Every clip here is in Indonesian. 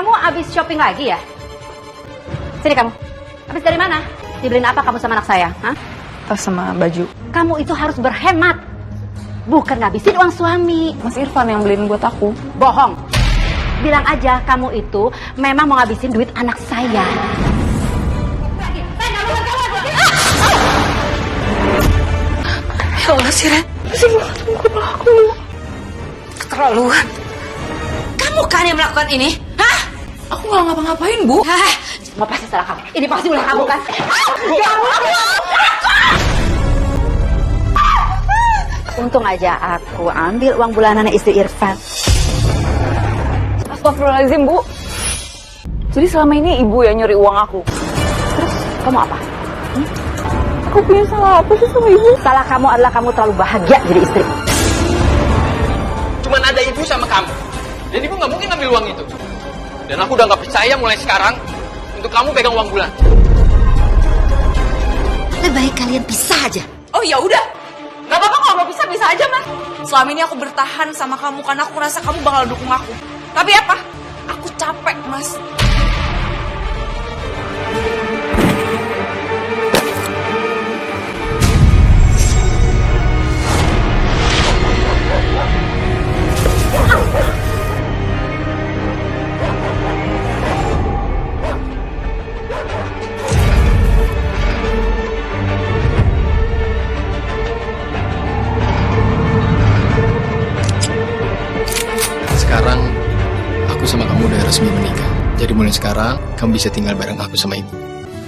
Kamu habis shopping lagi ya? Sini kamu. Habis dari mana? Dibeliin apa kamu sama anak saya? Hah? Tas sama baju. Kamu itu harus berhemat. Bukan ngabisin uang suami. Mas Irfan yang beliin buat aku. Bohong. Bilang aja kamu itu memang mau ngabisin duit anak saya. Ya Allah, Siren. Semua aku. Keterlaluan. Kamu kan yang melakukan ini? Hah? Aku nggak ngapa-ngapain, Bu. Hah? Semua pasti salah kamu. Ini pasti ulah kamu kan? Untung aja aku ambil uang bulanannya istri Irfan. Astagfirullahaladzim, Bu. Jadi selama ini ibu yang nyuri uang aku. Terus kamu apa? Aku punya salah apa sih sama ibu? Salah kamu adalah kamu terlalu bahagia jadi istri. Cuman ada ibu sama kamu. Dan ibu nggak mungkin ngambil uang itu. Dan aku udah nggak percaya mulai sekarang untuk kamu pegang uang bulan. Lebih baik kalian pisah aja. Oh ya udah. Gak apa-apa kalau nggak bisa aja, Mas. Selama ini aku bertahan sama kamu karena aku rasa kamu bakal dukung aku. Tapi apa? Aku capek, Mas. Sekarang aku sama kamu udah resmi menikah. Jadi mulai sekarang kamu bisa tinggal bareng aku sama ibu.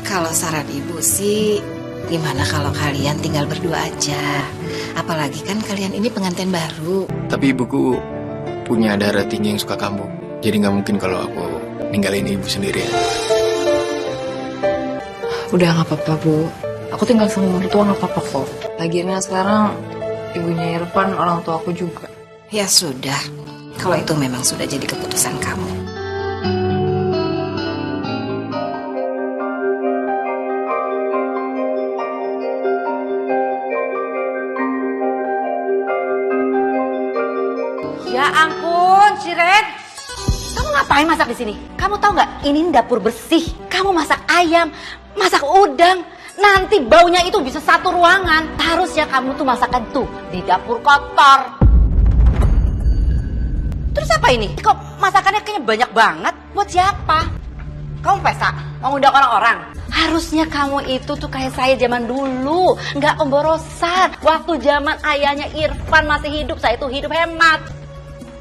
Kalau saran ibu sih, gimana kalau kalian tinggal berdua aja? Apalagi kan kalian ini pengantin baru. Tapi ibuku punya darah tinggi yang suka kamu. Jadi nggak mungkin kalau aku ninggalin ibu sendirian. Udah nggak apa-apa, Bu. Aku tinggal sama mertua nggak apa-apa kok. Lagian sekarang ibunya Irfan orang tua aku juga. Ya sudah, kalau itu memang sudah jadi keputusan kamu. Ya ampun, Ciren. Kamu ngapain masak di sini? Kamu tahu nggak? Ini dapur bersih. Kamu masak ayam, masak udang. Nanti baunya itu bisa satu ruangan. Harusnya kamu tuh masakan tuh di dapur kotor. Terus apa ini? Kok masakannya kayaknya banyak banget? Buat siapa? Kamu pesta? Mau ngundang orang-orang? Harusnya kamu itu tuh kayak saya zaman dulu. Nggak emborosan. Waktu zaman ayahnya Irfan masih hidup, saya itu hidup hemat.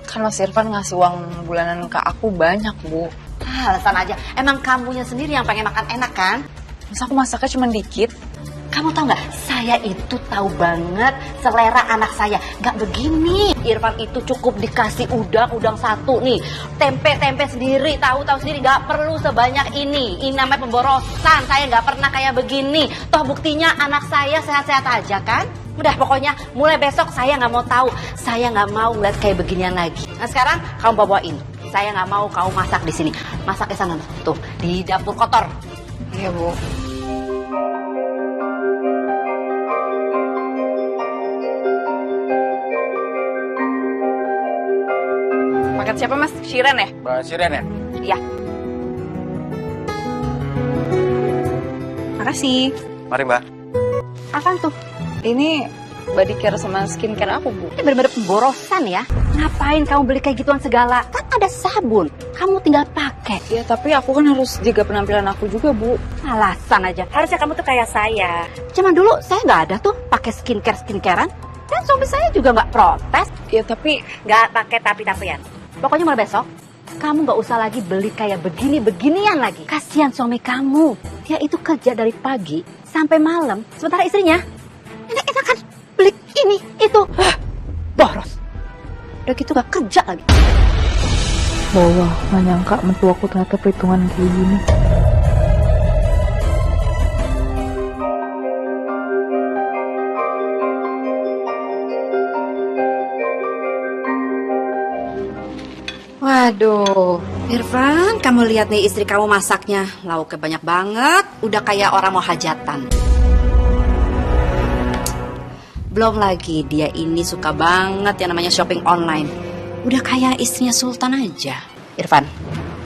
Kan Mas Irfan ngasih uang bulanan ke aku banyak, Bu. Alasan aja. Emang kamunya sendiri yang pengen makan enak kan? Masa aku masaknya cuma dikit? Kamu tahu nggak? Saya itu tahu banget selera anak saya. Nggak begini. Irfan itu cukup dikasih udang satu nih. Tempe sendiri, tahu sendiri. Nggak perlu sebanyak ini. Ini namanya pemborosan. Saya nggak pernah kayak begini. Toh buktinya anak saya sehat-sehat aja kan? Udah pokoknya mulai besok saya nggak mau tahu. Saya nggak mau ngeliat kayak beginian lagi. Nah sekarang kamu bawain. Saya nggak mau kamu masak di sini. Masak di sana tuh di dapur kotor. Iya, Bu. Paket siapa, Mas? Shiren ya? Mbak Siren ya? Iya. Makasih. Mari Mbak. Apaan tuh? Ini body care sama skincare aku, Bu. Ini bener-bener pemborosan ya. Ngapain kamu beli kayak gituan segala? Kan ada sabun. Kamu tinggal pakai. Ya, tapi aku kan harus jaga penampilan aku juga, Bu. Alasan aja. Harusnya kamu tuh kayak saya. Zaman dulu saya nggak ada tuh pakai skincarean. Dan suami saya juga nggak protes. Ya, tapi Nggak pakai tapi-tapian. Pokoknya mulai besok, kamu nggak usah lagi beli kayak beginian lagi. Kasihan suami kamu. Dia itu kerja dari pagi sampai malam. Sementara istrinya enak-enakan beli ini, itu. Boros. Udah gitu gak kerja lagi. bahwa gak nyangka mentuaku ternyata perhitungan kayak gini. Waduh, Irfan, kamu lihat nih istri kamu masaknya. Lauknya banyak banget, udah kayak orang mau hajatan. Belum lagi dia ini suka banget yang namanya shopping online. Udah kayak istrinya Sultan aja. Irfan,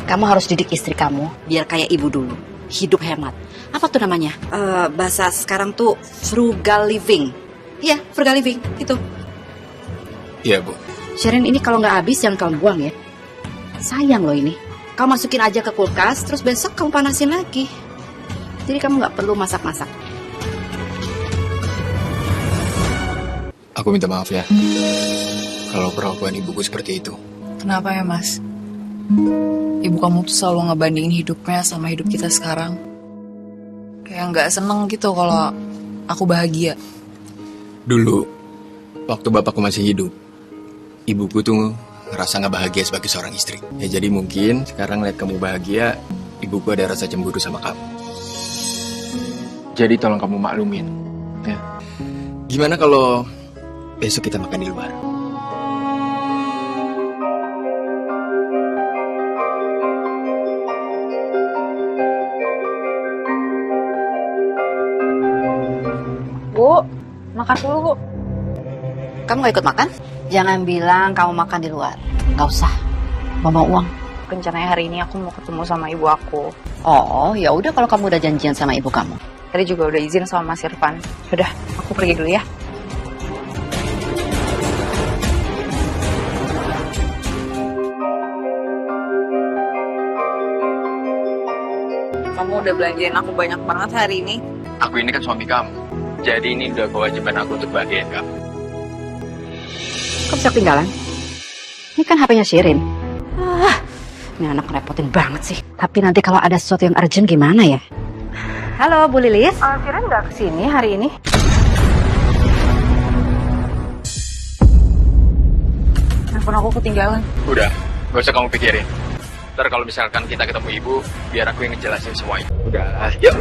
Kamu harus didik istri kamu biar kayak ibu dulu. Hidup hemat. Apa tuh namanya? Bahasa sekarang tuh frugal living. Iya, frugal living itu. Iya, Bu. Sherin, ini kalau nggak habis jangan kamu buang ya. Sayang loh ini. Kamu masukin aja ke kulkas, terus besok kamu panasin lagi. Jadi kamu nggak perlu masak-masak. Aku minta maaf ya. Kalau perlakuan ibuku seperti itu. Kenapa ya, Mas? Ibu kamu tuh selalu ngebandingin hidupnya sama hidup kita sekarang. Kayak nggak seneng gitu kalau aku bahagia. Dulu, waktu bapakku masih hidup, ibuku tuh ngerasa nggak bahagia sebagai seorang istri. Ya jadi mungkin sekarang lihat kamu bahagia, ibuku ada rasa cemburu sama kamu. Jadi tolong kamu maklumin. Ya. Gimana kalau besok kita makan di luar? Bu, makan dulu, Bu. Kamu gak ikut makan? Jangan bilang kamu makan di luar. Gak usah. Mau uang. Rencananya hari ini aku mau ketemu sama ibu aku. Oh, ya udah kalau kamu udah janjian sama ibu kamu. Tadi juga udah izin sama Mas Irfan. Udah, aku pergi dulu ya. Kamu udah belanjain aku banyak banget hari ini. Aku ini kan suami kamu. Jadi ini udah kewajiban aku untuk bahagiain kamu. Kok bisa ketinggalan? Ini kan HP-nya Shirin. Ini anak ngerepotin banget sih. Tapi nanti kalau ada sesuatu yang urgent gimana ya? Halo, Bu Lilis. Shirin nggak kesini hari ini? Handphone aku ketinggalan. Udah, gak usah kamu pikirin. Ntar kalau misalkan kita ketemu ibu, biar aku yang ngejelasin semuanya. Udah, yuk.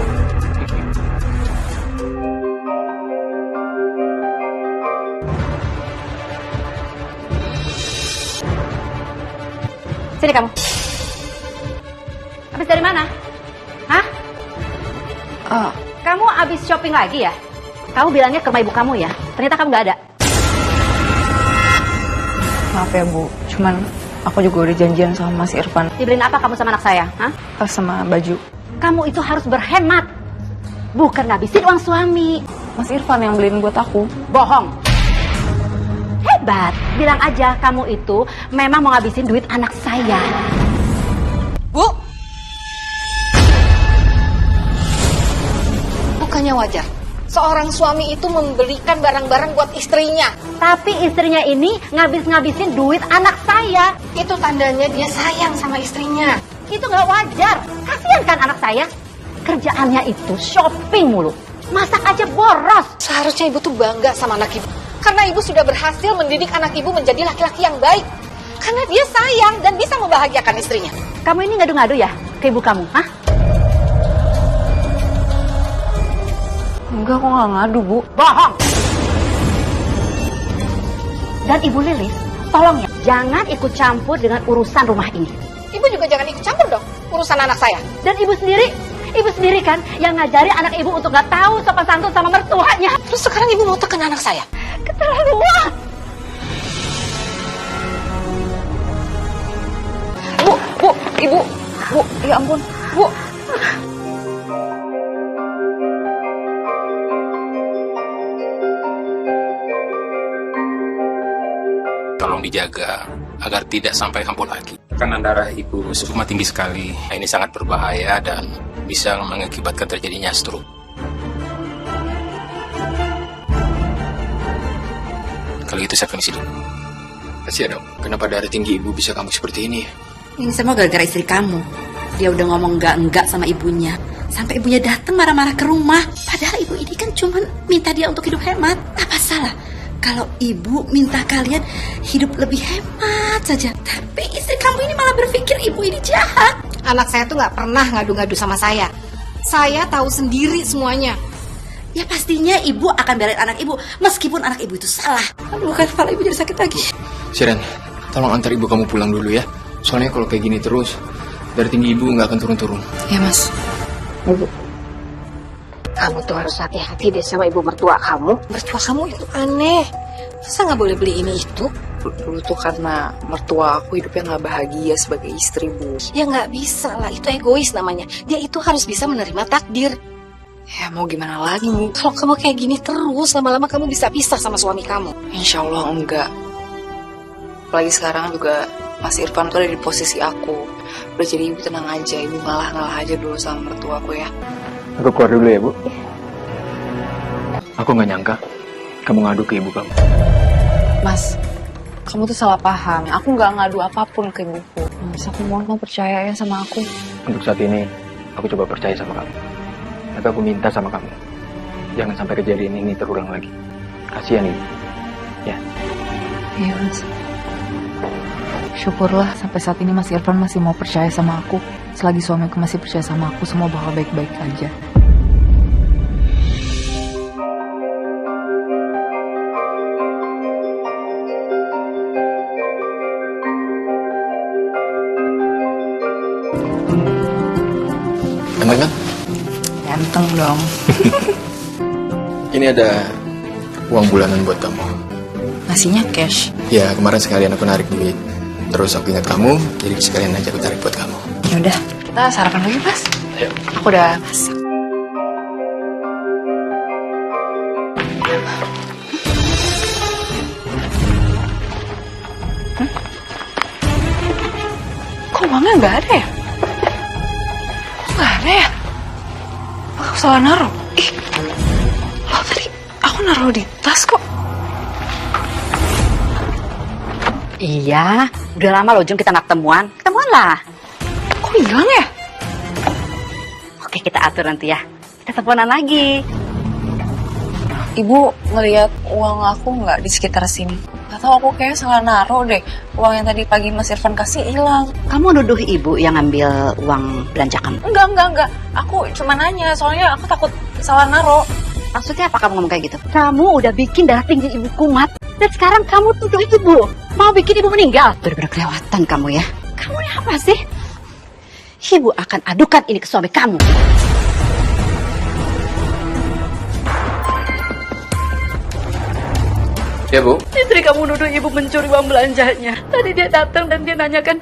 Sini kamu. Habis dari mana? Hah? Kamu habis shopping lagi ya? Kamu bilangnya ke rumah ibu kamu ya? Ternyata kamu gak ada. Maaf ya, Bu. Cuman aku juga udah janjian sama Mas Irfan. Dibeliin apa kamu sama anak saya? Hah? Sama baju. Kamu itu harus berhemat. Bukan ngabisin uang suami. Mas Irfan yang beliin buat aku. Bohong. Hebat. Bilang aja kamu itu memang mau ngabisin duit anak saya. Bu, bukannya wajar seorang suami itu membelikan barang-barang buat istrinya. Tapi istrinya ini ngabis-ngabisin duit anak saya. Itu tandanya dia sayang sama istrinya. Itu nggak wajar. Kasihan kan anak saya? Kerjaannya itu shopping mulu. Masak aja boros. Seharusnya ibu tuh bangga sama anak ibu. Karena ibu sudah berhasil mendidik anak ibu menjadi laki-laki yang baik. Karena dia sayang dan bisa membahagiakan istrinya. Kamu ini ngadu-ngadu ya ke ibu kamu, hah? Enggak, aku nggak ngadu, Bu. Bohong. Dan Ibu Lilis, tolong ya, jangan ikut campur dengan urusan rumah ini. Ibu juga jangan ikut campur dong urusan anak saya. Dan ibu sendiri kan yang ngajari anak ibu untuk gak tahu sopan santun sama mertuanya. Terus sekarang ibu mau tekan anak saya. Keterlaluan. Bu, Ibu. Bu, ya ampun. Bu. Tolong dijaga agar tidak sampai kambuh lagi. Tekanan darah ibu sukma tinggi sekali. Ini sangat berbahaya dan bisa mengakibatkan terjadinya stroke. Kalau itu saya permisi dulu. Kasihan dong, kenapa darah tinggi ibu bisa kamu seperti ini? Ini semua gara-gara istri kamu. Dia udah ngomong enggak sama ibunya. Sampai ibunya datang marah-marah ke rumah. Padahal ibu ini kan cuma minta dia untuk hidup hemat. Apa salah kalau ibu minta kalian hidup lebih hemat saja? Tapi istri kamu ini malah berpikir ibu ini jahat. Anak saya tuh nggak pernah ngadu-ngadu sama saya. Saya tahu sendiri semuanya. Ya pastinya ibu akan belain anak ibu meskipun anak ibu itu salah. Aduh, kan kepala ibu jadi sakit lagi. Shiren, tolong antar ibu kamu pulang dulu ya. Soalnya kalau kayak gini terus, darah tinggi ibu nggak akan turun-turun. Ya, Mas. Ibu, kamu tuh harus hati-hati deh sama ibu mertua kamu. Mertua kamu itu aneh. Masa nggak boleh beli ini itu? dulu tuh karena mertua aku hidupnya nggak bahagia sebagai istri, Bu. Ya nggak bisa lah, itu egois namanya. Dia itu harus bisa menerima takdir. Ya mau gimana lagi, Bu? Kalau kamu kayak gini terus, lama-lama kamu bisa pisah sama suami kamu. Insya Allah enggak. Apalagi sekarang juga Mas Irfan tuh ada di posisi aku. Udah jadi ibu tenang aja, ibu ngalah aja dulu sama mertua aku ya. Aku keluar dulu ya, Bu. Aku nggak nyangka kamu ngadu ke ibu kamu. Mas, kamu tuh salah paham. Aku nggak ngadu apapun ke ibuku. Mas, aku mohon kamu percaya ya sama aku. Untuk saat ini, aku coba percaya sama kamu. Tapi aku minta sama kamu, jangan sampai kejadian ini terulang lagi. Kasihan ibu. Ya. Iya, Mas. Syukurlah sampai saat ini Mas Irfan masih mau percaya sama aku. Selagi suamiku masih percaya sama aku, semua bakal baik-baik aja. Ganteng kan? Ganteng dong. Ini ada uang bulanan buat kamu. Ngasihnya cash. Ya, kemarin sekalian aku narik duit. Terus aku ingat kamu, jadi sekalian aja aku tarik buat kamu. Yaudah, kita sarapan lagi, Mas. Ayo. Aku udah masak. Kok uangnya nggak ada ya? Nggak ada ya? Aku salah naruh. Ih, loh tadi aku naruh di tas kok. Iya, udah lama loh Jun kita nggak ketemuan. Ketemuan lah. Kok hilang ya? Oke, kita atur nanti ya. Kita teleponan lagi. Ibu ngelihat uang aku nggak di sekitar sini. Gak tau, aku kayak salah naruh deh. Uang yang tadi pagi Mas Irfan kasih hilang. Kamu nuduh ibu yang ngambil uang belanja kamu? Enggak. Aku cuma nanya, soalnya aku takut salah naruh. Maksudnya apa kamu ngomong kayak gitu? Kamu udah bikin darah tinggi ibu kumat. Dan sekarang kamu tuduh ibu. Mau bikin ibu meninggal. Bener-bener kelewatan kamu ya. Kamu ini apa sih? Ibu akan adukan ini ke suami kamu. Ya, Bu. Istri kamu nuduh ibu mencuri uang belanjanya. Tadi dia datang dan dia nanyakan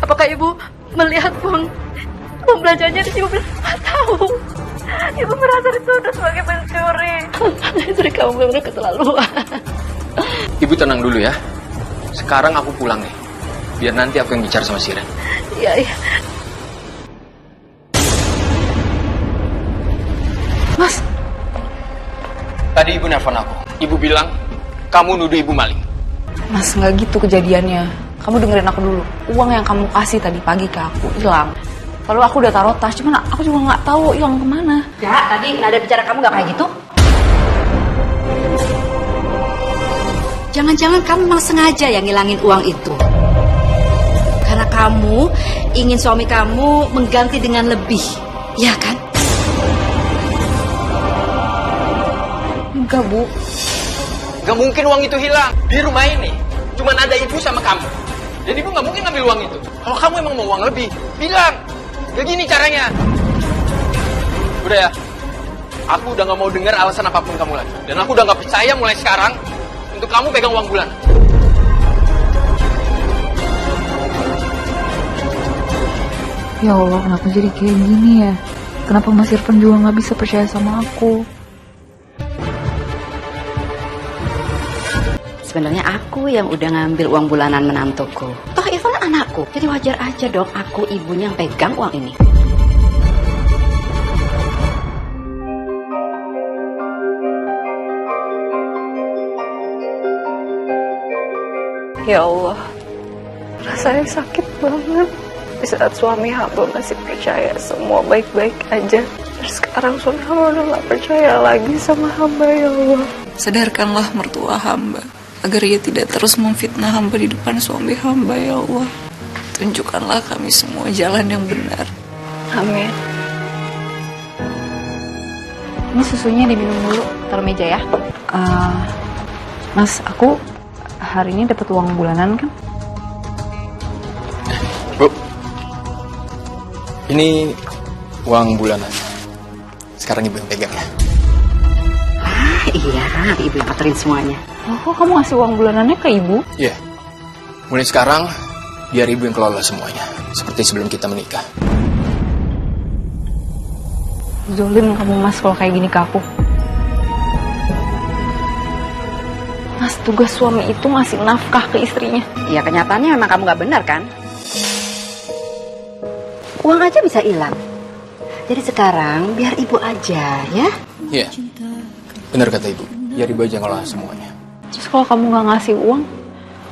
apakah ibu melihat uang belanjanya. Dan ibu bilang, nggak tahu. Ibu merasa dituduh sebagai pencuri. Istri kamu benar-benar keterlaluan. Ibu tenang dulu ya. Sekarang aku pulang nih. Biar nanti aku yang bicara sama Siren. Iya. Mas, Tadi ibu nelfon aku. Ibu bilang, kamu nuduh ibu maling. Mas nggak gitu kejadiannya. Kamu dengerin aku dulu. Uang yang kamu kasih tadi pagi ke aku hilang. Lalu aku udah taruh tas, cuman aku juga nggak tahu hilang kemana. Ya, tadi nada bicara kamu nggak kayak gitu? Jangan-jangan kamu memang sengaja yang ngilangin uang itu. Karena kamu ingin suami kamu mengganti dengan lebih, ya kan? Enggak, Bu. Gak mungkin uang itu hilang. Di rumah ini cuma ada ibu sama kamu. Dan ibu gak mungkin ngambil uang itu. Kalau kamu emang mau uang lebih, bilang. Gak gini caranya. Udah ya. Aku udah gak mau dengar alasan apapun kamu lagi. Dan aku udah gak percaya mulai sekarang untuk kamu pegang uang bulan. Ya Allah, kenapa jadi kayak gini ya? Kenapa Mas Irfan juga nggak bisa percaya sama aku? Sebenarnya aku yang udah ngambil uang bulanan menantuku. Toh Irfan anakku, jadi wajar aja dong aku ibunya yang pegang uang ini. Ya Allah, rasanya sakit banget. Di saat suami hamba masih percaya semua baik-baik aja. Terus sekarang suami hamba udah gak percaya lagi sama hamba, ya Allah. Sadarkanlah mertua hamba, agar ia tidak terus memfitnah hamba di depan suami hamba, ya Allah. Tunjukkanlah kami semua jalan yang benar. Amin. Ini susunya diminum dulu, taruh meja ya. Mas, aku hari ini dapat uang bulanan kan? Bu, ini uang bulanan. Sekarang ibu yang pegang ya. Ah iya, ibu yang aturin semuanya. Oh, kok kamu ngasih uang bulanannya ke ibu? Iya, Mulai sekarang, biar ibu yang kelola semuanya. Seperti sebelum kita menikah. Zolim kamu Mas kalau kayak gini ke aku. Mas, tugas suami itu ngasih nafkah ke istrinya. Ya kenyataannya memang kamu nggak benar kan? Uang aja bisa hilang. Jadi sekarang biar ibu aja ya. Iya, benar kata ibu. Biar ibu aja ngelola semuanya. Terus kalau kamu nggak ngasih uang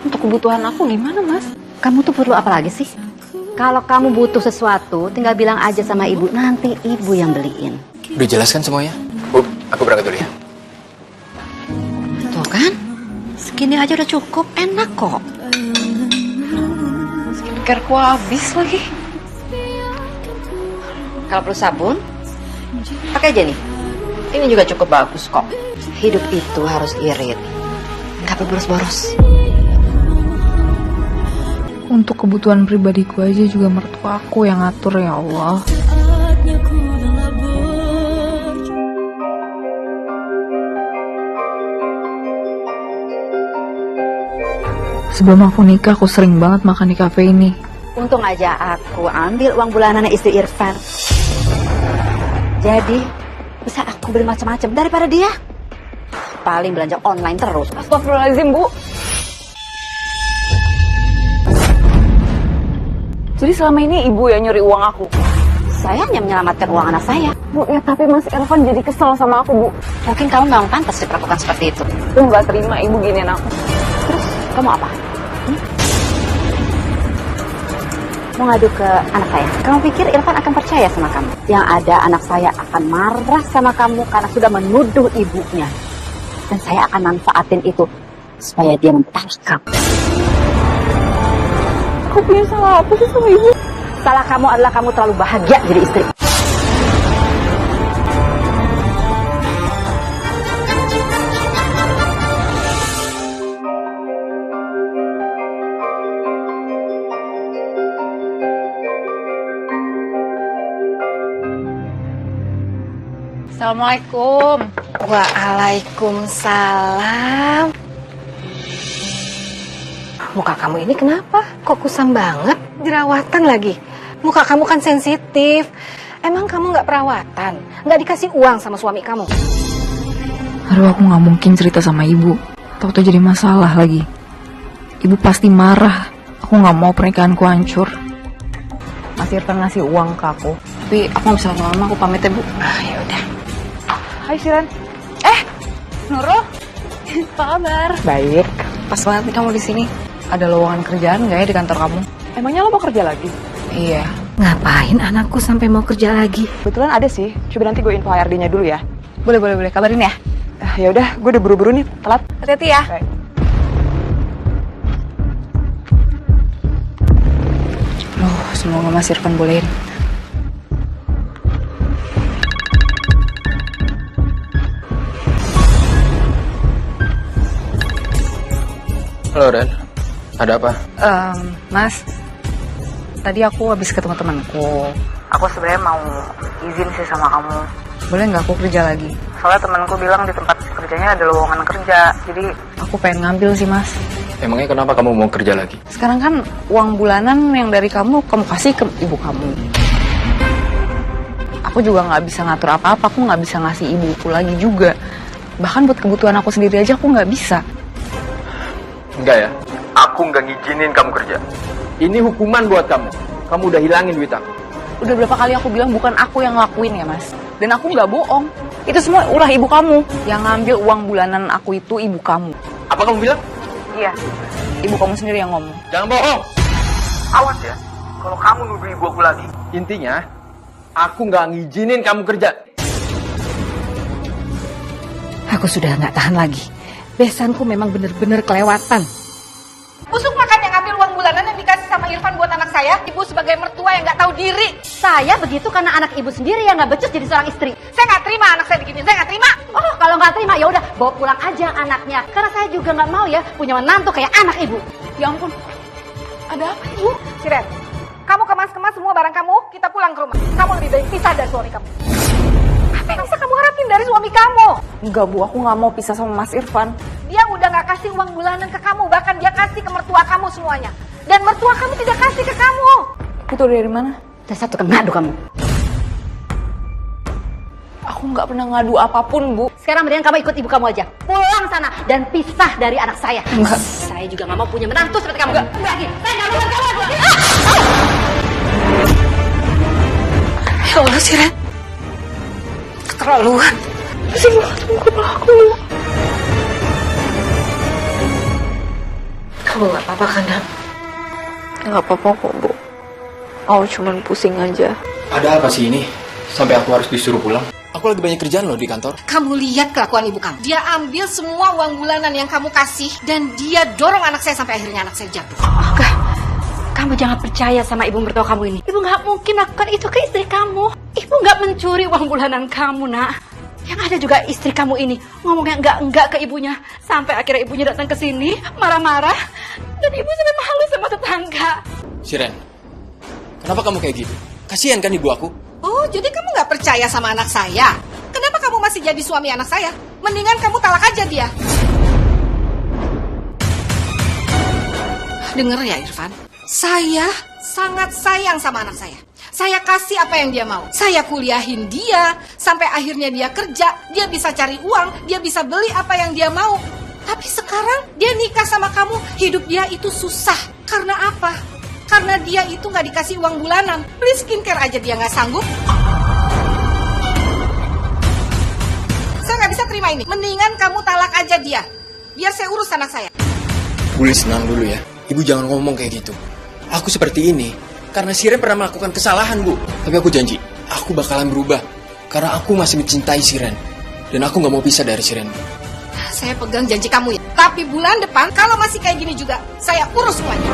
untuk kebutuhan aku gimana Mas? Kamu tuh perlu apa lagi sih? Kalau kamu butuh sesuatu, tinggal bilang aja sama ibu. Nanti ibu yang beliin. Udah jelaskan semuanya? Bu, aku berangkat dulu ya. Tuh kan? Segini aja udah cukup, enak kok. Skincare ku habis lagi. Kalau perlu sabun, pakai aja nih. Ini juga cukup bagus kok. Hidup itu harus irit, nggak perlu boros-boros. Untuk kebutuhan pribadiku aja juga mertua aku yang ngatur ya Allah. Sebelum aku nikah, aku sering banget makan di kafe ini. Untung aja aku ambil uang bulanannya istri Irfan. Jadi bisa aku beli macam-macam daripada dia. Paling belanja online terus. Astagfirullahaladzim, Bu. Jadi selama ini ibu yang nyuri uang aku? Saya hanya menyelamatkan uang anak saya. Bu, ya tapi Mas Irfan jadi kesel sama aku, Bu. Mungkin kamu memang pantas diperlakukan seperti itu. Aku nggak terima ibu giniin aku. Terus kamu apa? Mau ngadu ke anak saya? Kamu pikir Irfan akan percaya sama kamu? Yang ada anak saya akan marah sama kamu karena sudah menuduh ibunya. Dan saya akan manfaatin itu supaya dia mentalak kamu. Aku punya salah apa sih sama ibu? Salah kamu adalah kamu terlalu bahagia jadi istri. Assalamualaikum. Waalaikumsalam. Muka kamu ini kenapa? Kok kusam banget? Jerawatan lagi. Muka kamu kan sensitif. Emang kamu nggak perawatan? Nggak dikasih uang sama suami kamu? Aduh, aku nggak mungkin cerita sama ibu. Takutnya jadi masalah lagi. Ibu pasti marah. Aku nggak mau pernikahanku hancur. Mas Irfan ngasih uang ke aku. Tapi aku nggak bisa lama-lama, aku pamit ya, Bu. Ya udah. Hai Siren. Nurul. Apa kabar? Baik. Pas banget nih kamu di sini. Ada lowongan kerjaan nggak ya di kantor kamu? Emangnya lo mau kerja lagi? Iya. Ngapain anakku sampai mau kerja lagi? Kebetulan ada sih, coba nanti gue info HRD-nya dulu ya. Boleh. Kabarin ya. Ya udah, gue udah buru-buru nih, telat. Hati-hati ya. Baik. Semoga Mas Irfan bolehin. Halo Ren, ada apa? Mas, tadi aku habis ketemu temanku. Aku sebenarnya mau izin sih sama kamu. Boleh nggak aku kerja lagi? Soalnya temanku bilang di tempat kerjanya ada lowongan kerja. Jadi aku pengen ngambil sih, Mas. Emangnya kenapa kamu mau kerja lagi? Sekarang kan uang bulanan yang dari kamu kasih ke ibu kamu. Aku juga nggak bisa ngatur apa-apa. Aku nggak bisa ngasih ibuku lagi juga. Bahkan buat kebutuhan aku sendiri aja aku nggak bisa. Enggak ya, aku nggak ngizinin kamu kerja. Ini hukuman buat kamu. Kamu udah hilangin duit aku. Udah berapa kali aku bilang bukan aku yang ngelakuin ya, Mas. Dan aku nggak bohong. Itu semua ulah ibu kamu. Yang ngambil uang bulanan aku itu ibu kamu. Apa kamu bilang? Iya, ibu kamu sendiri yang ngomong. Jangan bohong. Awas ya, kalau kamu nuduh ibu aku lagi. Intinya, aku nggak ngizinin kamu kerja. Aku sudah nggak tahan lagi. Besanku memang benar-benar kelewatan. Busuk makan yang ngambil uang bulanan yang dikasih sama Irfan buat anak saya. Ibu sebagai mertua yang nggak tahu diri. Saya begitu karena anak ibu sendiri yang nggak becus jadi seorang istri. Saya nggak terima anak saya diginiin. Saya nggak terima. Oh, kalau nggak terima ya udah bawa pulang aja anaknya. Karena saya juga nggak mau ya punya menantu kayak anak ibu. Ya ampun, ada apa ibu? Siren, kamu kemas-kemas semua barang kamu. Kita pulang ke rumah. Kamu lebih baik pisah dari suami kamu. Apa yang bisa kamu harapin dari suami kamu? Enggak Bu, aku nggak mau pisah sama Mas Irfan. Dia udah nggak kasih uang bulanan ke kamu, bahkan dia kasih ke mertua kamu semuanya. Dan mertua kamu tidak kasih ke kamu. Itu dari mana? Dasar tukang ngadu kamu. Aku nggak pernah ngadu apapun, Bu. Sekarang mendingan kamu ikut ibu kamu aja. Pulang sana dan pisah dari anak saya. Enggak. Saya juga nggak mau punya menantu seperti kamu. Enggak. Lagi. Saya nggak mau kamu. Ya Allah, Siren. Keterlaluan. Pusing banget kepala aku. Kamu nggak apa-apa kan, Nak? Nggak apa-apa kok, Bu. Aku cuman pusing aja. Ada apa sih ini? Sampai aku harus disuruh pulang? Aku lagi banyak kerjaan loh di kantor. Kamu lihat kelakuan ibu kamu. Dia ambil semua uang bulanan yang kamu kasih dan dia dorong anak saya sampai akhirnya anak saya jatuh. Enggak. Kamu jangan percaya sama ibu mertua kamu ini. Ibu nggak mungkin melakukan itu ke istri kamu. Ibu nggak mencuri uang bulanan kamu, Nak. Yang ada juga istri kamu ini ngomongnya enggak ke ibunya. Sampai akhirnya ibunya datang ke sini marah-marah. Dan ibu sampai malu sama tetangga. Siren, kenapa kamu kayak gitu? Kasihan kan ibu aku? Oh, jadi kamu nggak percaya sama anak saya? Kenapa kamu masih jadi suami anak saya? Mendingan kamu talak aja dia. Dengar ya Irfan, saya sangat sayang sama anak saya. Saya kasih apa yang dia mau. Saya kuliahin dia, sampai akhirnya dia kerja, dia bisa cari uang, dia bisa beli apa yang dia mau. Tapi sekarang dia nikah sama kamu, hidup dia itu susah. Karena apa? Karena dia itu nggak dikasih uang bulanan. Beli skincare aja dia nggak sanggup. Saya nggak bisa terima ini. Mendingan kamu talak aja dia. Biar saya urus anak saya. Bu Lis, tenang dulu ya. Ibu jangan ngomong kayak gitu. Aku seperti ini karena Siren pernah melakukan kesalahan, Bu. Tapi aku janji, aku bakalan berubah. Karena aku masih mencintai Siren. Dan aku nggak mau pisah dari Siren. Saya pegang janji kamu ya. Tapi bulan depan, kalau masih kayak gini juga, saya urus semuanya.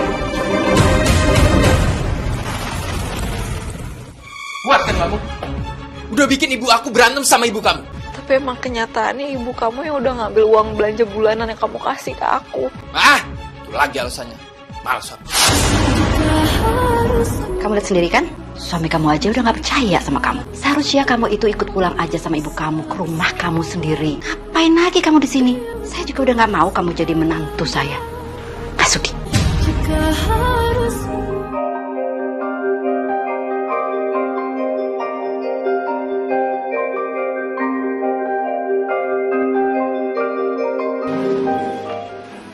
Kuat kan kamu? Udah bikin ibu aku berantem sama ibu kamu. Tapi emang kenyataannya ibu kamu yang udah ngambil uang belanja bulanan yang kamu kasih ke aku. Ah, itu lagi alasannya. Males aku. Kamu lihat sendiri kan? Suami kamu aja udah gak percaya sama kamu. Seharusnya kamu itu ikut pulang aja sama ibu kamu ke rumah kamu sendiri. Ngapain lagi kamu di sini? Saya juga udah gak mau kamu jadi menantu saya. Masuki.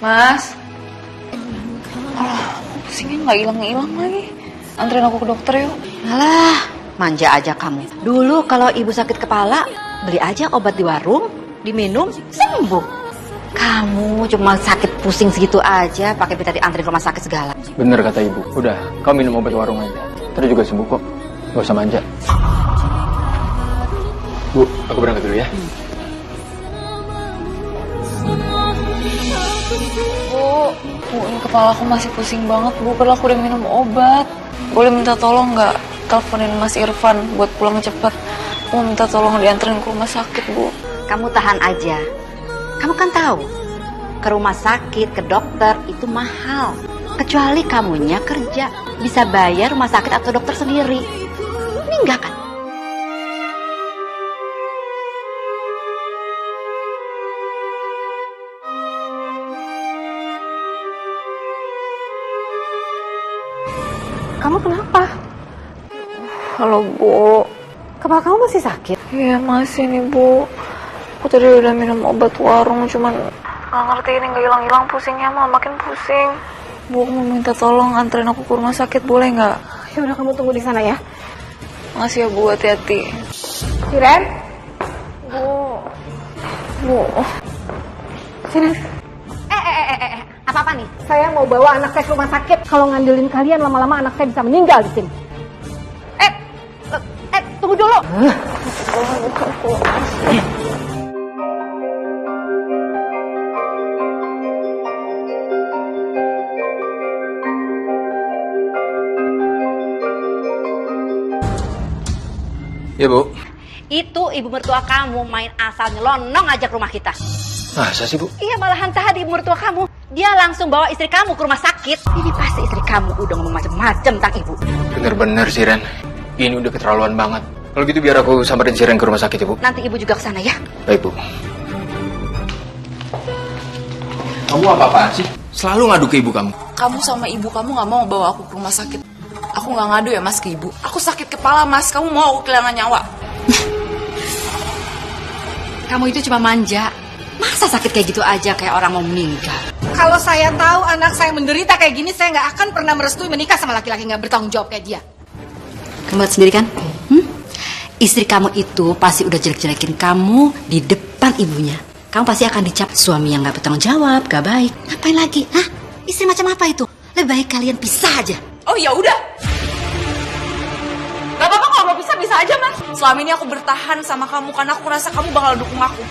Mas. Pusingnya nggak hilang-hilang lagi. Anterin aku ke dokter yuk. Alah, manja aja kamu. Dulu kalau ibu sakit kepala, beli aja obat di warung, diminum, sembuh. Kamu cuma sakit pusing segitu aja, pakai minta dianterin ke rumah sakit segala. Bener kata ibu. Udah, kamu minum obat warung aja. Terus juga sembuh kok. Gak usah manja. Bu, aku berangkat dulu ya. Bu, ini kepala aku masih pusing banget, Bu. Padahal aku udah minum obat. Boleh minta tolong nggak teleponin Mas Irfan buat pulang cepet? Aku mau minta tolong dianterin ke rumah sakit, Bu. Kamu tahan aja. Kamu kan tahu, ke rumah sakit, ke dokter itu mahal. Kecuali kamunya kerja, bisa bayar rumah sakit atau dokter sendiri. Ini enggak kan? Kamu kenapa? Halo, Bu. Kepala kamu masih sakit? Iya, masih nih, Bu. Aku tadi udah minum obat warung, cuman nggak ngerti ini nggak hilang-hilang pusingnya, malah makin pusing. Bu, aku mau minta tolong anterin aku ke rumah sakit, boleh nggak? Ya udah, kamu tunggu di sana ya. Makasih ya, Bu, hati-hati. Siren? Bu. Siren? Apa-apa nih? Saya mau bawa anak saya ke rumah sakit. Kalau ngandelin kalian, lama-lama anak saya bisa meninggal di sini. Tunggu dulu. Ya, Bu. Itu ibu mertua kamu main asal nyelonong aja ke rumah kita. Masa sih, Bu? Iya, malahan tadi ibu mertua kamu, dia langsung bawa istri kamu ke rumah sakit. Ini pasti istri kamu udah ngomong macam-macam tentang ibu. Bener-bener, Siren. Ini udah keterlaluan banget. Kalau gitu biar aku samperin Siren ke rumah sakit ya, Bu. Nanti ibu juga ke sana ya. Baik, Bu. Kamu Kamu apa-apaan sih? Selalu ngadu ke ibu kamu. Kamu sama ibu kamu gak mau bawa aku ke rumah sakit. Aku gak ngadu ya mas ke ibu. Aku sakit kepala mas, kamu mau aku kehilangan nyawa. Kamu itu cuma manja. Masa sakit kayak gitu aja kayak orang mau meninggal? Kalau saya tahu anak saya menderita kayak gini, saya nggak akan pernah merestui menikah sama laki-laki nggak bertanggung jawab kayak dia. Kamu lihat sendiri kan? Istri kamu itu pasti udah jelek-jelekin kamu di depan ibunya. Kamu pasti akan dicap suami yang nggak bertanggung jawab, gak baik. Ngapain lagi? Hah? Istri macam apa itu? Lebih baik kalian pisah aja. Oh ya udah. Gak apa-apa kalau mau bisa aja mas. Selama ini aku bertahan sama kamu karena aku rasa kamu bakal dukung aku.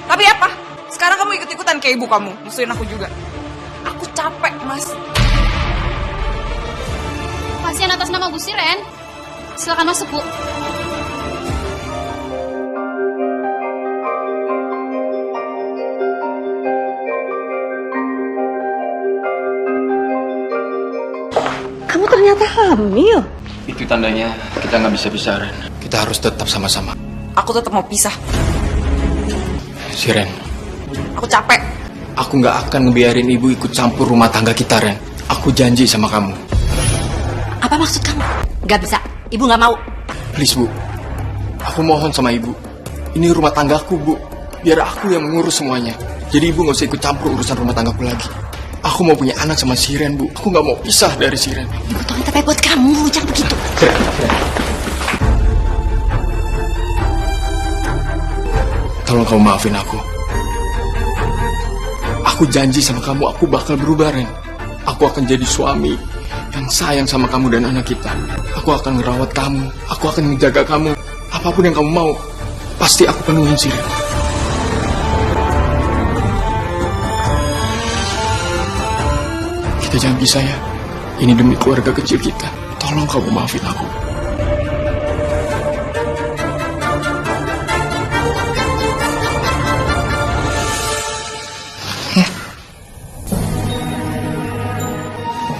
Tapi apa? Sekarang kamu ikut-ikutan kayak ibu kamu, musuhin aku juga. Aku capek mas. Pasien atas nama Bu Siren. Silakan masuk, Bu. Kamu ternyata hamil. Itu tandanya kita nggak bisa pisah, Ren. Kita harus tetap sama-sama. Aku tetap mau pisah. Siren, Aku capek. aku nggak akan ngebiarin ibu ikut campur rumah tangga kita, Ren. Aku janji sama kamu. Apa maksud kamu? Gak bisa. Ibu gak mau. Please, Bu. Aku mohon sama ibu. Ini rumah tanggaku, Bu. Biar aku yang mengurus semuanya. Jadi ibu nggak usah ikut campur urusan rumah tanggaku lagi. Aku mau punya anak sama Siren, Bu. Aku nggak mau pisah dari Siren. Ibu tolong tapi buat kamu. Jangan begitu. Tolong kamu maafin aku. Aku janji sama kamu, aku bakal berubah, Ren. Aku akan jadi suami yang sayang sama kamu dan anak kita. Aku akan ngerawat kamu, aku akan menjaga kamu. Apapun yang kamu mau, pasti aku penuhin, Siren. Kita jangan pisah ya. Ini demi keluarga kecil kita. Tolong kamu maafin aku.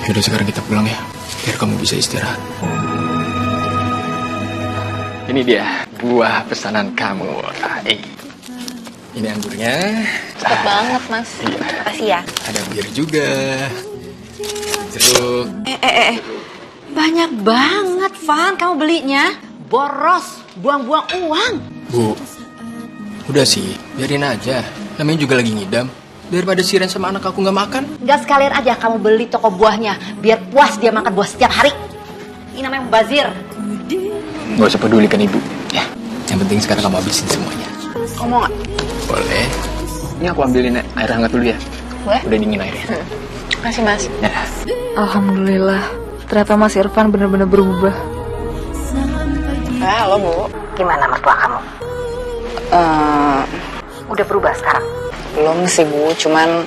Yaudah sekarang kita pulang ya, biar kamu bisa istirahat. Ini dia buah pesanan kamu. Ini anggurnya. Cepet banget mas. Iya. Makasih ya. Ada bir juga. Jeruk. Banyak banget, Van. Kamu belinya. Boros. Buang-buang uang. Bu, udah sih, biarin aja. Namanya juga lagi ngidam. Daripada Siren sama anak aku nggak makan. Gak sekalian aja kamu beli toko buahnya. Biar puas dia makan buah setiap hari. Ini namanya mubazir. Gak usah pedulikan ibu. Ya, yang penting sekarang kamu habisin semuanya. Kamu mau gak? Boleh. Ini aku ambilin air hangat dulu ya. Boleh? Udah dingin airnya. Makasih mas. Ya. Alhamdulillah. Ternyata mas Irfan bener-bener berubah. Halo Bu. Gimana mertua kamu? Udah berubah sekarang? Belum sih Bu, cuman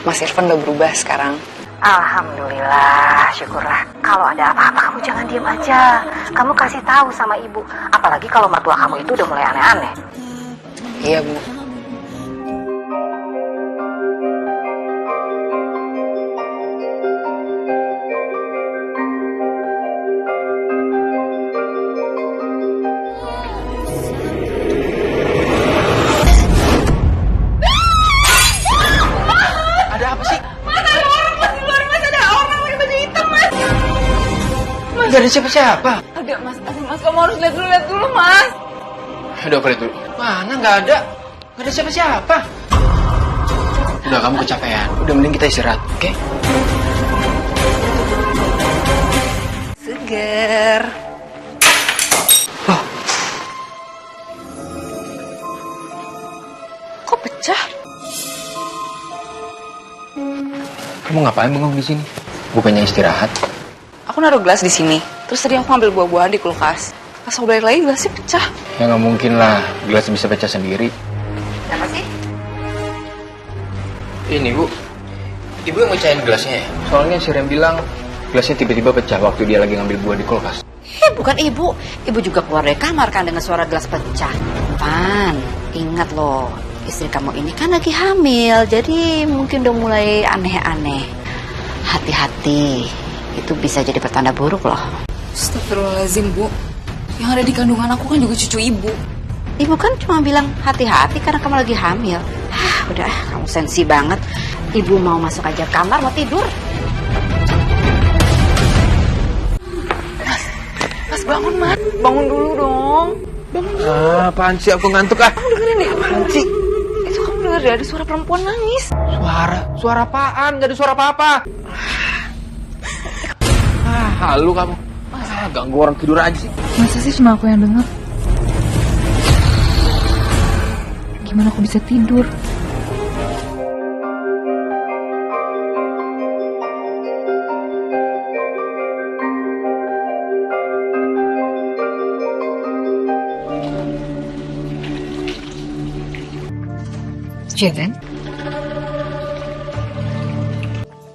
mas Irfan udah berubah sekarang. Alhamdulillah, syukurlah. Kalau ada apa-apa kamu jangan diam aja. Kamu kasih tahu sama ibu. Apalagi kalau mertua kamu itu udah mulai aneh-aneh. Iya Bu. Gak ada siapa-siapa. Ada mas, kamu harus lihat dulu mas. Udah aku lihat dulu. Mana nggak ada. Gak ada siapa-siapa. Udah kamu kecapean. Udah mending kita istirahat, oke? Seger. Loh, Kok pecah? kamu ngapain bengong di sini? Bukannya istirahat? Aku naruh gelas di sini. Terus tadi aku ambil buah-buahan di kulkas. Pas aku balik lagi gelasnya pecah. Ya nggak mungkin lah, gelas bisa pecah sendiri. Kenapa sih? Ini Bu, Ibu yang mecahin gelasnya ya? Soalnya si Rem bilang gelasnya tiba-tiba pecah waktu dia lagi ngambil buah di kulkas. Bukan ibu. Ibu juga keluar dari kamar kan dengan suara gelas pecah. Pan, ingat loh. Istri kamu ini kan lagi hamil. Jadi mungkin udah mulai aneh-aneh. Hati-hati. Itu bisa jadi pertanda buruk loh. Astagfirullahaladzim Bu. Yang ada di kandungan aku kan juga cucu ibu. Ibu kan cuma bilang hati-hati karena kamu lagi hamil. Udah, kamu sensi banget. Ibu mau masuk aja kamar, mau tidur. Mas bangun, Mas. Bangun dulu dong. Apaan sih, aku ngantuk ah. Kamu dengerin deh, apaan sih? Itu kamu denger deh, ada suara perempuan nangis. Suara apaan? Gak ada suara apa-apa. Halu kamu. Ganggu orang tidur aja sih. Masa sih cuma aku yang dengar? Gimana aku bisa tidur? Jaren?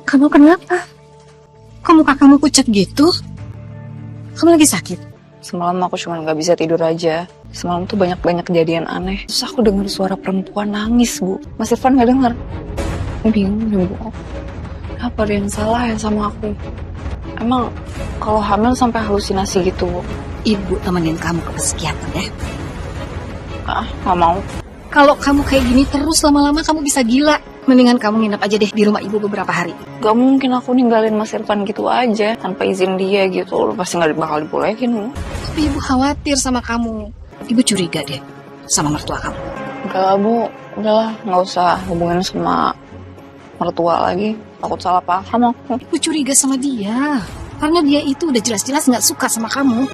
Kamu kenapa? Kok muka kamu pucat gitu? Kamu lagi sakit? Semalam aku cuma nggak bisa tidur aja. Semalam tuh banyak kejadian aneh. Terus aku dengar suara perempuan nangis, Bu. Mas Irfan nggak dengar? Bingung deh, Bu. Apa ada yang salah ya sama aku? Emang kalau hamil sampai halusinasi gitu, Bu? Ibu temenin kamu ke psikiater ya. Nggak mau. Kalau kamu kayak gini terus lama-lama kamu bisa gila. Mendingan kamu nginep aja deh di rumah ibu beberapa hari. Gak mungkin aku ninggalin Mas Irfan gitu aja tanpa izin dia gitu. Pasti nggak bakal dibolehin, Bu. Tapi ibu khawatir sama kamu. Ibu curiga deh sama mertua kamu. Enggak lah, Bu. Udahlah, nggak usah hubungin sama mertua lagi. Takut salah paham aku. Ibu curiga sama dia. Karena dia itu udah jelas-jelas nggak suka sama kamu.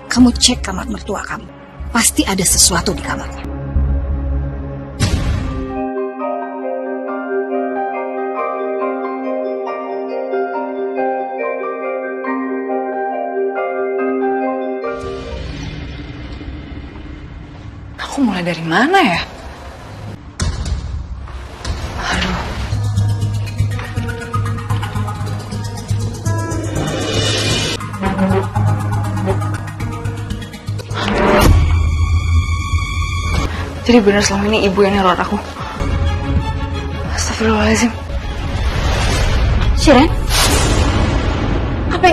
Kamu cek kamar mertua kamu. Pasti ada sesuatu di kamarnya. Aku mulai dari mana ya? Aduh. Jadi benar selama ini ibu yang neror aku. Astagfirullahaladzim. Shiren? Apa?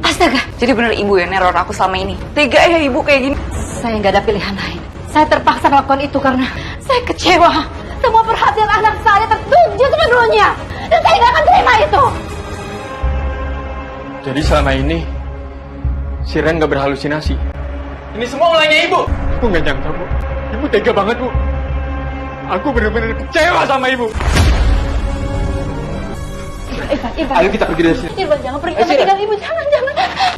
Astaga, Jadi benar ibu yang neror aku selama ini. Tega ya ibu kayak gini. saya nggak ada pilihan lain. Saya terpaksa melakukan itu karena saya kecewa. Semua perhatian anak saya tertuju sepenuhnya. Dan saya nggak akan terima itu. Jadi selama ini si Ren gak berhalusinasi. Ini semua ulahnya ibu. Aku gak nyangka, Bu. Ibu tega banget, Bu. Aku benar-benar kecewa sama ibu. Irfan. Ayo kita pergi dari sini. Irfan, jangan pergi sama tinggal ibu. Jangan.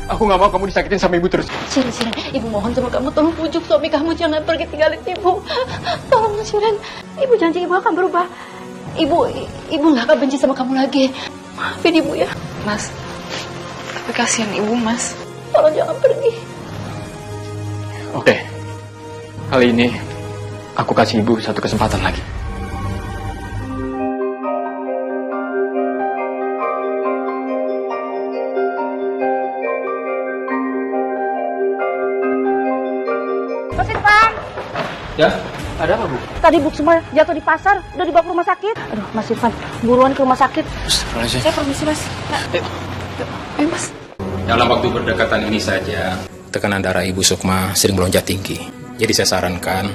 Aku gak mau kamu disakitin sama ibu terus. Shiren, ibu mohon sama kamu, tolong pujuk suami kamu, jangan pergi tinggalin ibu. Tolong, Shiren. Ibu janji ibu akan berubah. Ibu nggak akan benci sama kamu lagi. Maafin ibu ya. Mas, tapi kasihan ibu, Mas. Tolong jangan pergi. Oke. Kali ini aku kasih ibu satu kesempatan lagi. Mas Irfan, Ya? Ada apa, Bu? tadi Bu semua jatuh di pasar, udah dibawa ke rumah sakit. Aduh, Mas Irfan, buruan ke rumah sakit. Astagfirullahaladzim. Saya permisi, Mas. Ayo, Mas. Dalam waktu berdekatan ini saja, tekanan darah Ibu Sukma sering melonjak tinggi. Jadi saya sarankan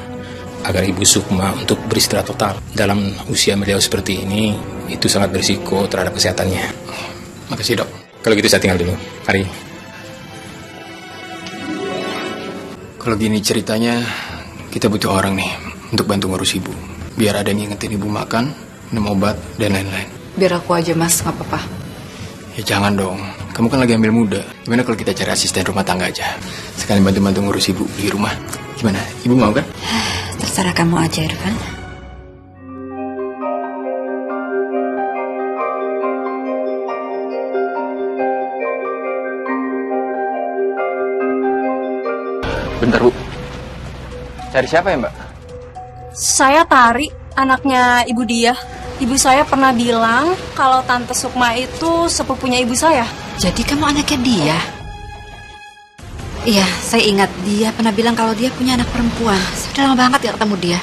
agar Ibu Sukma untuk beristirahat total. Dalam usia beliau seperti ini, itu sangat berisiko terhadap kesehatannya. Makasih, Dok. Kalau gitu saya tinggal dulu. Mari. Kalau gini ceritanya, kita butuh orang nih untuk bantu ngurus ibu. Biar ada yang ngingetin ibu makan, minum obat, dan lain-lain. Biar aku aja, Mas. Nggak apa-apa. Ya jangan dong, kamu kan lagi ambil muda. Gimana kalau kita cari asisten rumah tangga aja? Sekalian bantu-bantu ngurus ibu di rumah. Gimana, ibu mau kan? Terserah kamu aja, Irfan. Bentar, Bu. Cari siapa ya, Mbak? Saya Tari, anaknya ibu dia. Ibu saya pernah bilang kalau Tante Sukma itu sepupunya ibu saya. Jadi kamu anaknya dia? Iya, saya ingat dia pernah bilang kalau dia punya anak perempuan. Sudah lama banget ya ketemu dia.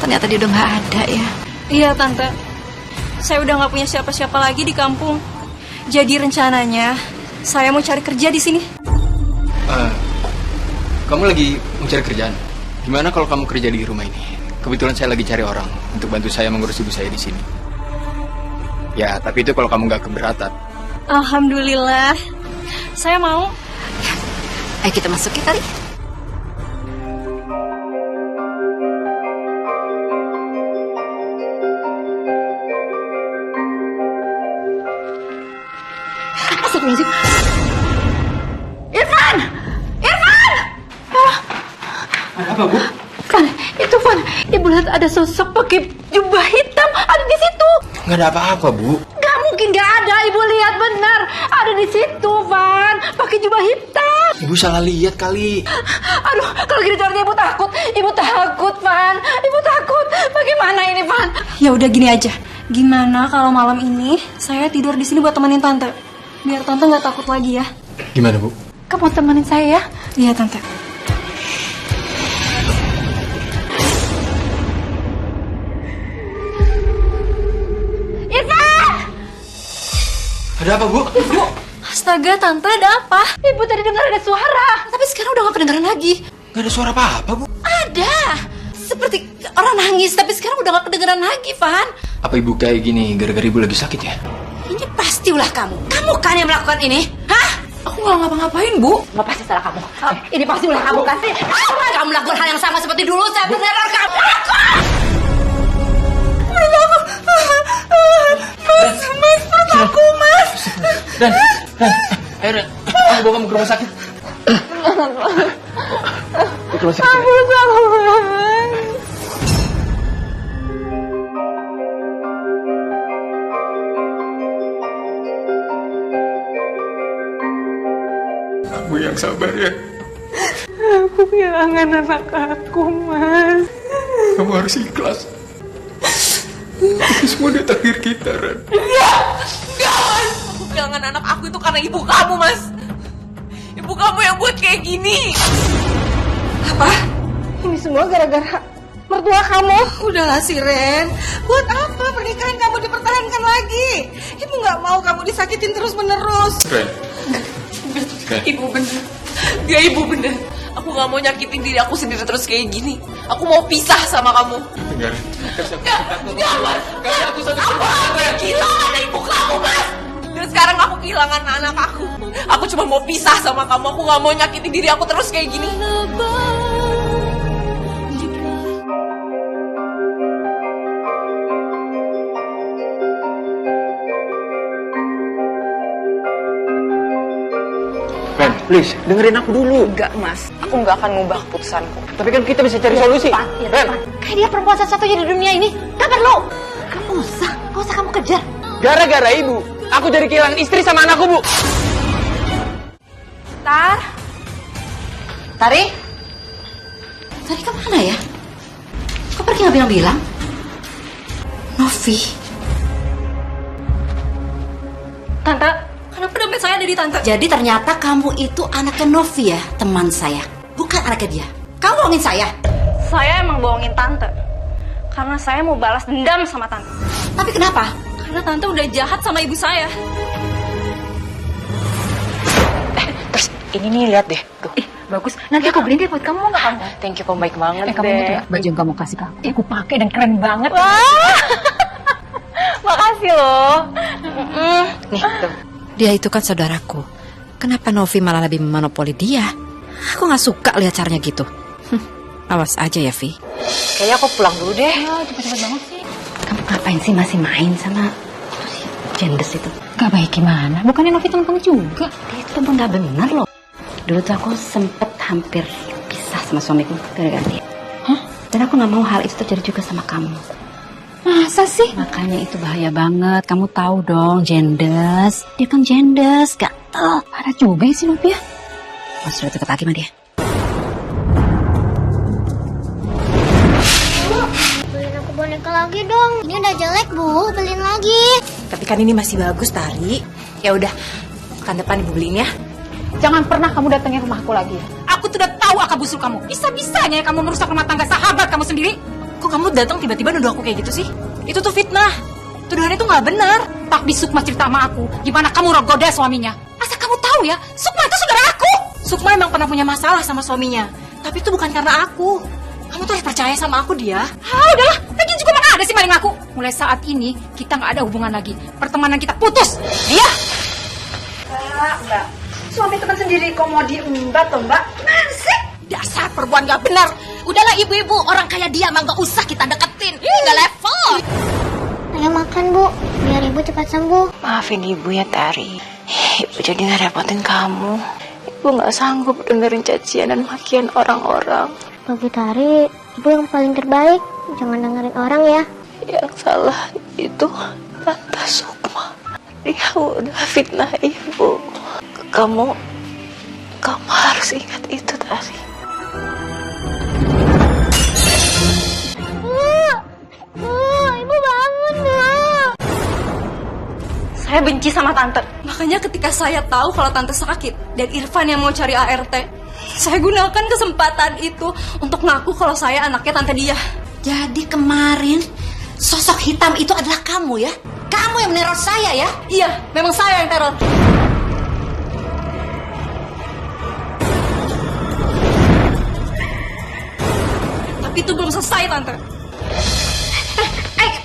Ternyata dia udah nggak ada ya. Iya Tante, saya udah nggak punya siapa-siapa lagi di kampung. Jadi rencananya saya mau cari kerja di sini. Kamu lagi mencari kerjaan? Gimana kalau kamu kerja di rumah ini? Kebetulan saya lagi cari orang untuk bantu saya mengurus ibu saya di sini. Ya, tapi itu kalau kamu nggak keberatan. Alhamdulillah. Saya mau. Ayo kita masuk ya kali. Astagfirullahaladzim. Irfan! Irfan! Apa, Bu? Van, itu Van. Ibu lihat ada sosok pakai jubah hitam ada di situ. Nggak ada apa-apa, Bu. Gak mungkin gak ada. Ibu lihat benar. Ada di situ, Van. Pakai jubah hitam. Ibu salah lihat kali. Aduh, kalau gini caranya ibu takut. Ibu takut, Van. Ibu takut. Bagaimana ini, Van? Ya udah gini aja. Gimana kalau malam ini saya tidur di sini buat temenin tante? Biar tante nggak takut lagi ya. Gimana, Bu? Kamu temenin saya ya? Iya tante. Irfan! Ada apa, Bu? Ibu. Astaga tante, ada apa? Ibu tadi dengar ada suara. Tapi sekarang udah gak kedengaran lagi. Nggak ada suara apa-apa, Bu. Ada. Seperti orang nangis. Tapi sekarang udah gak kedengaran lagi, Van. Apa Ibu kayak gini gara-gara Ibu lagi sakit ya? Ini pasti ulah kamu. Kamu kan yang melakukan ini? Hah? Aku nggak ngapa-ngapain, Bu. Nggak pasti salah kamu. Ini pasti ulah kamu kan? Kamu melakukan hal yang sama seperti dulu saya meneror kamu. Mas, aku, Mas. Dan, ayo Ren, aku bawa kamu ke rumah sakit. Ke rumah sakit. Kamu yang sabar ya. Aku kehilangan anak aku, Mas. Kamu harus ikhlas. Itu semua di takdir kita, Ren. Enggak, Mas. Aku kehilangan anak aku itu karena ibu kamu, Mas. Ibu kamu yang buat kayak gini. Apa? Ini semua gara-gara mertua kamu. Udahlah si Ren. Buat apa pernikahan kamu dipertahankan lagi? Ibu nggak mau kamu disakitin terus-menerus. Ren. Ibu bener. Dia ibu bener. Aku gak mau nyakitin diri aku sendiri terus kayak gini. Aku mau pisah sama kamu. Dengar. Enggak, Mas. Aku kehilangan ibu kamu, Mas. Dan sekarang aku kehilangan anak aku. Aku cuma mau pisah sama kamu. Aku gak mau nyakitin diri aku terus kayak gini. Ren, please, dengerin aku dulu. Enggak mas, aku nggak akan ngubah keputusanku. Tapi kan kita bisa cari solusi. Ren, Kayak dia perempuan satu-satunya di dunia ini. Gak perlu. Kamu usah. Gak usah kamu kejar. gara-gara Ibu, aku jadi kehilangan istri sama anakku, Bu. Tari? Tari kemana ya? Kok pergi gak bilang-bilang? Novi. Tante, kenapa dompet saya ada di tante? Jadi ternyata kamu itu anaknya Novi ya, teman saya. Bukan anaknya dia. Kamu bohongin saya. Saya emang bohongin tante. Karena saya mau balas dendam sama tante. Tapi kenapa? Karena tante udah jahat sama ibu saya. Terus ini nih lihat deh, tuh. Bagus. Nanti aku beliin deh buat kamu, mau gak kamu? Thank you, kamu baik banget Kamu deh. tuh baju yang kamu kasih ke aku pakai dan keren banget. Makasih loh. Nih, tuh. Dia itu kan saudaraku. Kenapa Novi malah lebih memonopoli dia? Aku gak suka lihat caranya gitu. Awas aja ya, Vi. Kayaknya aku pulang dulu deh. Cepet-cepet banget sih. Kamu ngapain sih masih main sama itu si Jendes itu? Gak baik gimana? Bukannya Novi teman kamu juga? Dia itu teman gak benar loh. Dulu tuh aku sempet hampir pisah sama suamiku gara-gara dia. Hah? Dan aku gak mau hal itu terjadi juga sama kamu. Masa sih? Makanya itu bahaya banget. Kamu tahu dong, Jendes. Dia kan Jendes, gatel. Parah juga sih Novi ya. Mas udah deket lagi sama dia. Beliin aku boneka lagi dong. Ini udah jelek, Bu. Beliin lagi. Tapi kan ini masih bagus, Tari. Ya udah, pekan depan Ibu beliin ya. Jangan pernah kamu datangin rumahku lagi ya. Aku tuh udah tahu akal busuk kamu. Bisa-bisanya kamu merusak rumah tangga sahabat kamu sendiri. Kok kamu datang tiba-tiba nuduh aku kayak gitu sih? Itu tuh fitnah. Tuduhan itu nggak benar. Pak Bisukma cerita sama aku gimana kamu rogoda suaminya. Asal kamu tahu ya, Sukma itu saudara aku. Sukma emang pernah punya masalah sama suaminya. Tapi itu bukan karena aku. Kamu tuh percaya sama aku dia. Ah udahlah, lagi juga mana ada sih maling aku. Mulai saat ini kita nggak ada hubungan lagi. Pertemanan kita putus. Iya. Mbak, suami teman sendiri kok mau diembat toh Mbak? Gimana sih? Dasar perempuan gak benar. Udahlah ibu-ibu, orang kaya dia mah gak usah kita deketin. Gak level. Ayo makan, Bu. Biar ibu cepat sembuh. Maafin ibu ya, Tari. Ibu jadi ngerepotin kamu. Ibu gak sanggup dengerin cacian dan makian orang-orang. Bagi Tari, ibu yang paling terbaik. Jangan dengerin orang ya. Yang salah itu Tante Sukma. Dia udah fitnah ibu. Kamu harus ingat itu, Tari. Ibu bangun, Bu. Saya benci sama tante. Makanya ketika saya tahu kalau tante sakit dan Irfan yang mau cari ART, saya gunakan kesempatan itu untuk ngaku kalau saya anaknya tante dia. Jadi kemarin sosok hitam itu adalah kamu ya? Kamu yang meneror saya ya? Iya, memang saya yang teror. Tapi itu belum selesai, tante.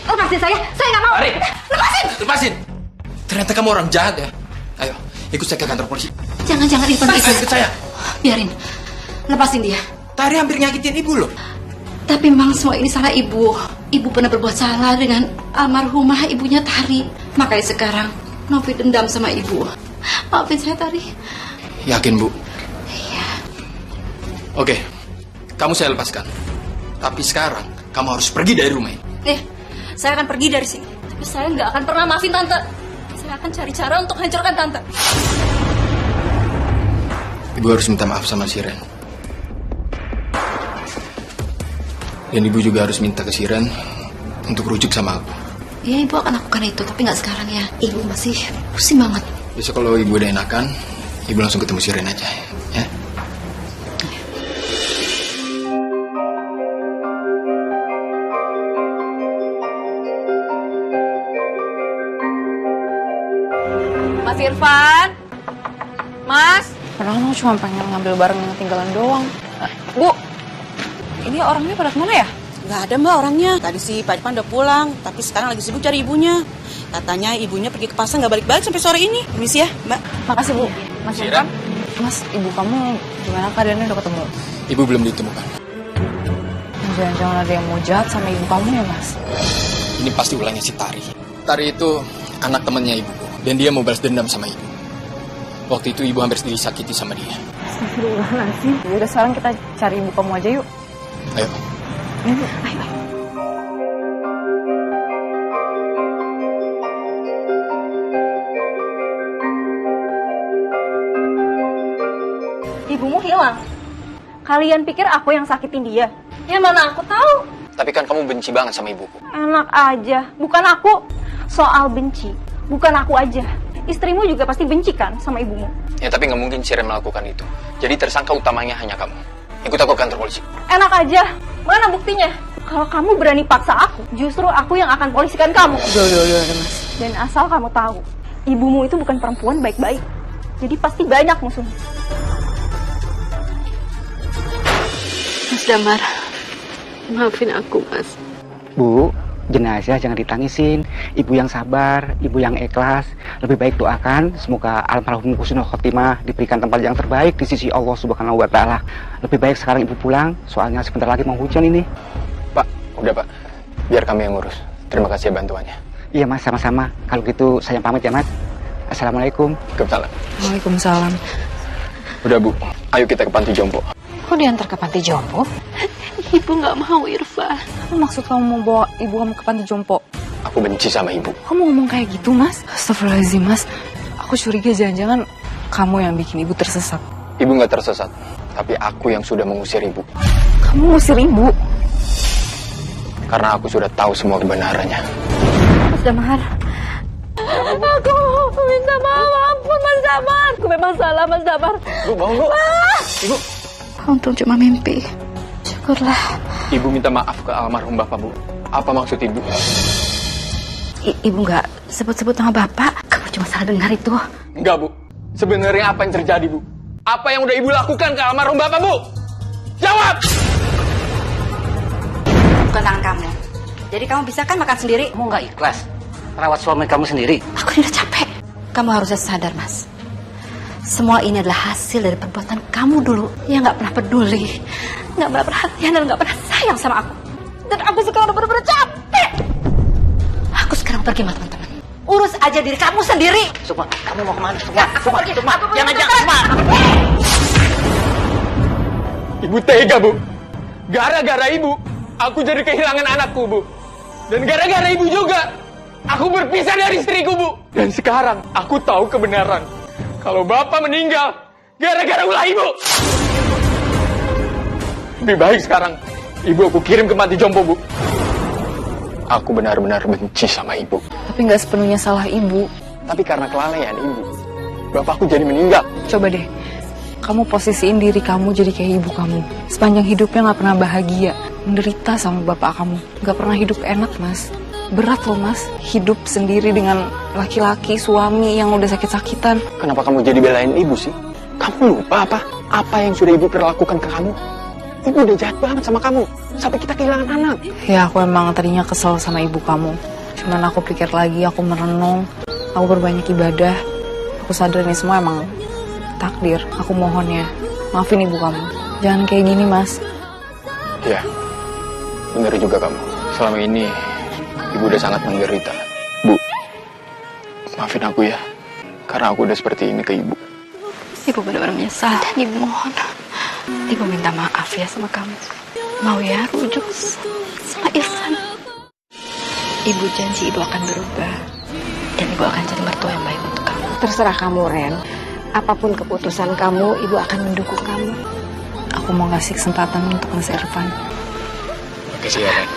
Lepasin saya nggak mau. Tari! Lepasin! Ternyata kamu orang jahat ya. Ayo, ikut saya ke kantor polisi. Jangan Irfan Ayo, ikut saya. Biarin. Lepasin dia. Tari hampir nyakitin ibu loh. Tapi memang semua ini salah ibu. Ibu pernah berbuat salah dengan almarhumah ibunya Tari. Makanya sekarang Novi dendam sama ibu. Maafin saya, Tari. Yakin, Bu? Iya. Oke, kamu saya lepaskan. Tapi sekarang kamu harus pergi dari rumah ini. Saya akan pergi dari sini. Tapi saya nggak akan pernah maafin tante. Saya akan cari cara untuk hancurkan tante. Ibu harus minta maaf sama Siren. Dan ibu juga harus minta ke Siren untuk rujuk sama aku. Ya, ibu akan lakukan itu, tapi nggak sekarang ya. Ibu masih pusing banget. Besok kalau ibu udah enakan, ibu langsung ketemu Siren aja, ya. Mas Irfan? Mas? Padahal aku cuma pengen ngambil barang yang ketinggalan doang. Bu, ini orangnya pada kemana ya? Nggak ada Mbak orangnya. Tadi si Pak Irfan udah pulang, tapi sekarang lagi sibuk cari ibunya. Katanya ibunya pergi ke pasar nggak balik-balik sampai sore ini. Permisi ya, Mbak. Makasih, Bu. Mas Irfan? Mas, ibu kamu gimana keadaannya, udah ketemu? Ibu belum ditemukan. Jangan-jangan ada yang mau jahat sama ibu kamu ya, Mas? Ini pasti ulangnya si Tari. Tari itu anak temannya ibuku. Dan dia mau balas dendam sama ibu. Waktu itu ibu hampir disakiti sama dia. Astagfirullahaladzim. Yaudah sekarang kita cari ibu kamu aja yuk. Ayo. Ayo. Ibumu hilang. Kalian pikir aku yang sakitin dia? Ya mana aku tahu. Tapi kan kamu benci banget sama ibuku. Enak aja. Bukan aku. Soal benci. Bukan aku aja. Istrimu juga pasti benci kan sama ibumu. Ya tapi nggak mungkin Siren melakukan itu. Jadi tersangka utamanya hanya kamu. Ikut aku ke kantor polisi. Enak aja. Mana buktinya? Kalau kamu berani paksa aku, justru aku yang akan polisikan kamu. Udah, Mas. Dan asal kamu tahu, ibumu itu bukan perempuan baik-baik. Jadi pasti banyak musuhnya. Mas Damar, maafin aku, Mas. Bu, jenazah jangan ditangisin. Ibu yang sabar, ibu yang ikhlas. Lebih baik doakan semoga almarhum husnul khotimah diberikan tempat yang terbaik di sisi Allah Subhanahu wa taala. Lebih baik sekarang ibu pulang, soalnya sebentar lagi mau hujan ini. Pak, udah Pak. Biar kami yang ngurus. Terima kasih ya bantuannya. Iya Mas, sama-sama. Kalau gitu saya pamit ya Mas. Assalamualaikum. Waalaikumsalam. Waalaikumsalam. Udah Bu, ayo kita ke panti jompo. Kok diantar ke panti jompo? Ibu nggak mau, Irfan. Apa maksud kamu mau bawa ibu kamu ke panti jompo? Aku benci sama ibu. Kamu ngomong kayak gitu, Mas? Astagfirullahaladzim, Mas. Aku curiga jangan-jangan kamu yang bikin ibu tersesat. Ibu nggak tersesat, tapi aku yang sudah mengusir ibu. Kamu ngusir ibu? Karena aku sudah tahu semua kebenarannya. Mas Damar. Aku minta maaf, ampun Mas Damar. Aku memang salah, Mas Damar. Bu, bangun Bu. Ibu. Untung cuma mimpi. Syukurlah. Ibu minta maaf ke almarhum Bapak, Bu. Apa maksud Ibu? Ibu nggak sebut-sebut nama Bapak. Kamu cuma salah dengar itu. Enggak, Bu. Sebenarnya apa yang terjadi, Bu? Apa yang udah Ibu lakukan ke almarhum Bapak, Bu? Jawab! Bukan tangan kamu. Jadi kamu bisa kan makan sendiri? Kamu nggak ikhlas merawat suami kamu sendiri? Aku udah capek. Kamu harusnya sadar, Mas. Semua ini adalah hasil dari perbuatan kamu dulu yang nggak pernah peduli, nggak pernah perhatian dan nggak pernah sayang sama aku. Dan aku sekarang udah bener-bener capek. Aku sekarang pergi sama teman-teman. Urus aja diri kamu sendiri. Sukma, kamu mau kemana? Sukma, jangan aja, Sukma. Ibu tega, Bu. Gara-gara ibu, aku jadi kehilangan anakku, Bu. Dan gara-gara ibu juga, aku berpisah dari istriku, Bu. Dan sekarang, aku tahu kebenaran. Kalau bapak meninggal, gara-gara ulah ibu. Lebih baik sekarang, ibu aku kirim ke panti jompo, Bu. Aku benar-benar benci sama ibu. Tapi nggak sepenuhnya salah ibu. Tapi karena kelalaian ibu, bapakku jadi meninggal. Coba deh, kamu posisiin diri kamu jadi kayak ibu kamu. Sepanjang hidupnya nggak pernah bahagia, menderita sama bapak kamu. Nggak pernah hidup enak, Mas. Berat loh, Mas. Hidup sendiri dengan laki-laki, suami yang udah sakit-sakitan. Kenapa kamu jadi belain ibu sih? Kamu lupa apa? Apa yang sudah ibu perlakukan ke kamu? Ibu udah jahat banget sama kamu. Sampai kita kehilangan anak. Ya, aku emang tadinya kesel sama ibu kamu. Cuman aku pikir lagi, aku merenung. Aku berbanyak ibadah. Aku sadar ini semua emang takdir. Aku mohon ya, maafin ibu kamu. Jangan kayak gini, Mas. Ya, benar juga kamu. Selama ini, ibu udah sangat menderita. Bu, maafin aku ya. Karena aku udah seperti ini ke ibu. Ibu benar-benar menyesal dan ibu mohon. Ibu minta maaf ya sama kamu. Mau ya rujuk sama Irfan. Ibu janji ibu akan berubah. Dan ibu akan jadi mertua yang baik untuk kamu. Terserah kamu, Ren. Apapun keputusan kamu, ibu akan mendukung kamu. Aku mau ngasih kesempatan untuk Mas Irfan. Makasih ya, Ren.